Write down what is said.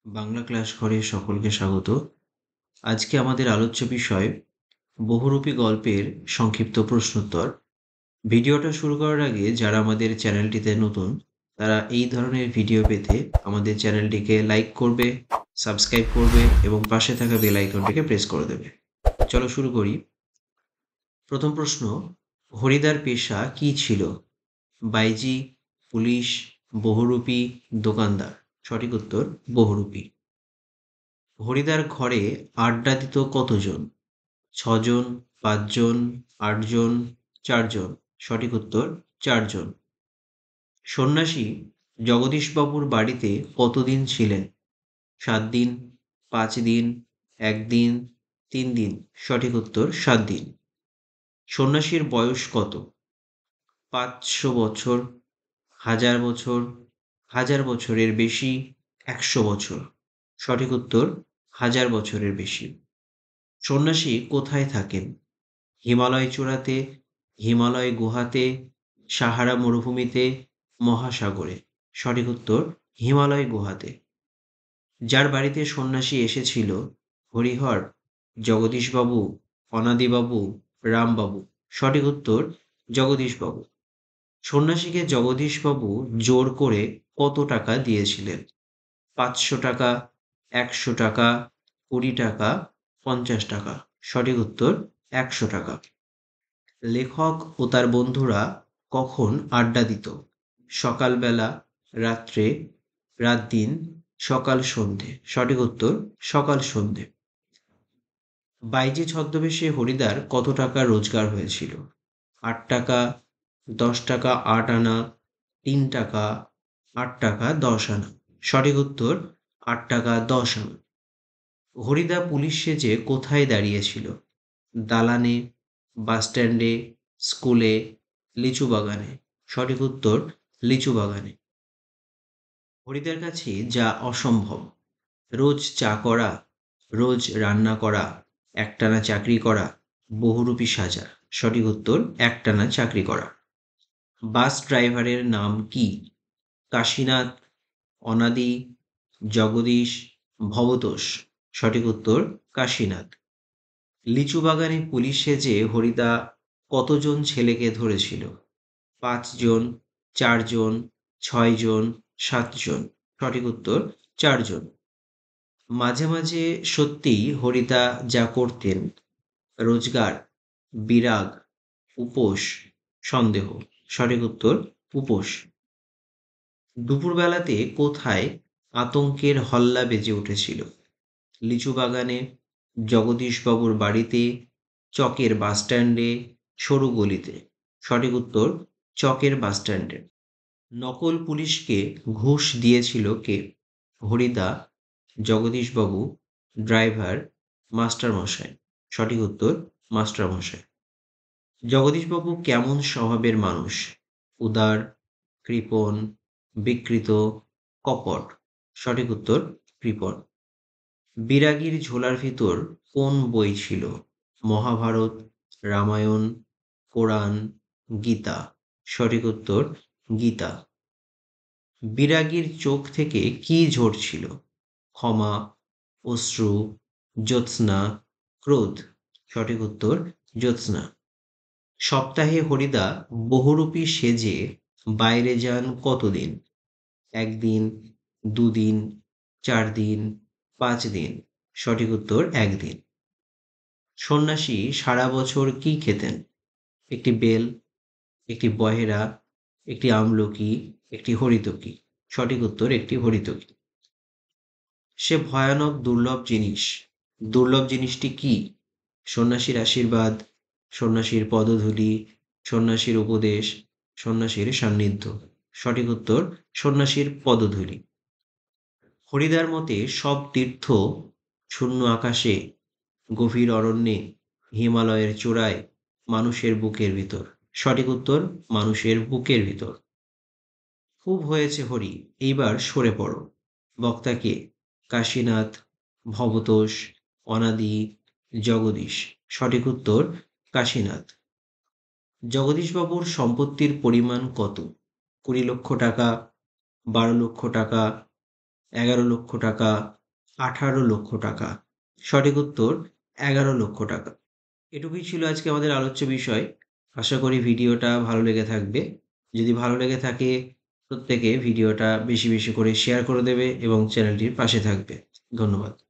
Bangla class ঘরে সকলকে স্বাগত। আজকে আমাদের আলোচ্য বিষয় বহুরূপী গল্পের সংক্ষিপ্ত প্রশ্নোত্তর। ভিডিওটা শুরু করার আগে যারা আমাদের চ্যানেলটিতে নতুন তারা এই ধরনের ভিডিও পেতে আমাদের চ্যানেলটিকে লাইক করবে, সাবস্ক্রাইব করবে এবং পাশে থাকা বেল আইকনটিকে প্রেস করে দেবে। চলো শুরু করি। প্রথম প্রশ্ন, হরিদার পেশা কি ছিল? বাইজি, পুলিশ, বহুরূপী, দোকানদার। সঠিক উত্তর বহুরূপী। হরিদার ঘরে আড্ডা দিত কতজন? ৬ জন, ৫ জন, ৮ জন, ৪ জন। সঠিক উত্তর ৪ জন। সন্ন্যাসী জগদীশবাবুর বাড়িতে কতদিন ছিলেন? ৭ দিন, ৫ দিন, ১ দিন, ৩ দিন। সঠিক উত্তর ৭ দিন। সন্ন্যাসীর বয়স কত? ৫০০ বছর, ১০০০ বছর, ১০০০ বছরের বেশি, ১০০ বছর। সঠিক উত্তর ১০০০ বছরের বেশি। সন্ন্যাসী কোথায় থাকেন? হিমালয় চূড়াতে, হিমালয় গুহাতে, সাহারা মরুভূমিতে, মহাসাগরে। সঠিক উত্তর হিমালয় গুহাতে। যার বাড়িতে সন্ন্যাসী এসেছিল, হরিহর, জগদীশবাবু, অনাদিবাবু, রামবাবু। সঠিক উত্তর জগদীশবাবু। সন্ন্যাসীকে জগদীশবাবু জোর করে কত টাকা দিয়েছিলেন? ৫০০ টাকা, ১০০ টাকা, ২০ টাকা, ৫০ টাকা। সঠিক উত্তর ১০০ টাকা। লেখক ও তার বন্ধুরা কখন আড্ডা দিত? সকালবেলা, রাত্রে, রাত-দিন, সকাল সন্ধে। সঠিক উত্তর সকাল সন্ধে। বাইজি ছদ্মবেশে হরিদার কত টাকা রোজগার হয়েছিল? ৮ টাকা, ১০ টাকা ৮ আনা, ৩ টাকা, ৮ টাকা ১০ আনা। সঠিক উত্তর ৮ টাকা ১০ আনা। হরিদা পুলিশ সেজে কোথায় দাঁড়িয়েছিল? দালানে, বাসস্ট্যান্ডে, স্কুলে, লিচু বাগানে। সঠিক উত্তর লিচু বাগানে। হরিদার কাছে যা অসম্ভব: রোজ চা করা, রোজ রান্না করা, একটানা চাকরি করা, বহুরূপী সাজা। সঠিক উত্তর একটানা চাকরি করা। বাস ড্রাইভারের নাম কি? কাশীনাথ, অনাদি, জগদীশ, ভবতোষ। সঠিক উত্তর কাশীনাথ। লিচু বাগানে পুলিশ সেজে হরিদা কতজন ছেলেকে ধরেছিল? ৫ জন, ৪ জন, ৬ জন, ৭ জন। সঠিক উত্তর ৪ জন। মাঝে মাঝে সত্যিই হরিদা যা করতেন: রোজগার, বিরাগ, উপোস, সন্দেহ। সঠিক উত্তর উপোস। দুপুরবেলাতে কোথায় আতঙ্কের হল্লা বেজে উঠেছিল? লিচু বাগানে, জগদীশবাবুর বাড়িতে, চকের বাসস্ট্যান্ডে, সরু গলিতে। সঠিক উত্তর চকের বাসস্ট্যান্ডে। নকল পুলিশকে ঘুষ দিয়েছিল কে? হরিদা, জগদীশবাবু, ড্রাইভার, মাস্টারমশাই। সঠিক উত্তর মাস্টারমশাই। জগদীশবাবু কেমন স্বভাবের মানুষ? উদার, কৃপণ, বিকৃত, কপট। সঠিক উত্তর কৃপণ। বিরাগীর ঝোলার ভিতর কোন বই ছিল? মহাভারত, রামায়ণ, কোরআন, গীতা। সঠিক উত্তর গীতা। বিরাগীর চোখ থেকে কি ঝরছিল? ক্ষমা, অশ্রু, জ্যোৎস্না, ক্রোধ। সঠিক উত্তর জ্যোৎস্না। সপ্তাহে হরিদা বহুরূপী সেজে বাইরে যান কতদিন? ১ দিন, ২ দিন, ৪ দিন, ৫ দিন। সঠিক উত্তর ১ দিন। সন্ন্যাসী সারা বছর কি খেতেন? একটি বেল, একটি বহেরা, একটি আমলকি, একটি হরিতকি। সঠিক উত্তর একটি হরিতকি। সে ভয়ানক দুর্লভ জিনিস, দুর্লভ জিনিসটি কি? সন্ন্যাসীর আশীর্বাদ, সন্ন্যাসীর পদধূলি, সন্ন্যাসীর উপদেশ, সন্ন্যাসীর সান্নিধ্য। সঠিক উত্তর সন্ন্যাসীর পদধূলি। হরিদার মতে সব তীর্থ শূন্য আকাশে, গভীর অরণ্যে, হিমালয়ের চূড়ায়, মানুষের বুকের ভিতর। সঠিক উত্তর মানুষের বুকের ভিতর। খুব হয়েছে হরি, এইবার সরে পড়ো। বক্তা কে? কাশীনাথ, ভবতোষ, অনাদি, জগদীশ। সঠিক উত্তর কাশীনাথ। জগদীশবাবুর সম্পত্তির পরিমাণ কত? ২০ লক্ষ টাকা, ১২ লক্ষ টাকা, 11 লক্ষ টাকা, 18 লক্ষ টাকা। সঠিক উত্তর 11 লক্ষ টাকা। এটুকুই ছিল আজকে আমাদের আলোচ্য বিষয়। আশা করি ভিডিওটা ভালো লেগে থাকবে। যদি ভালো লেগে থাকে প্রত্যেকে ভিডিওটা বেশি বেশি করে শেয়ার করে দেবে এবং চ্যানেলটির পাশে থাকবে। ধন্যবাদ।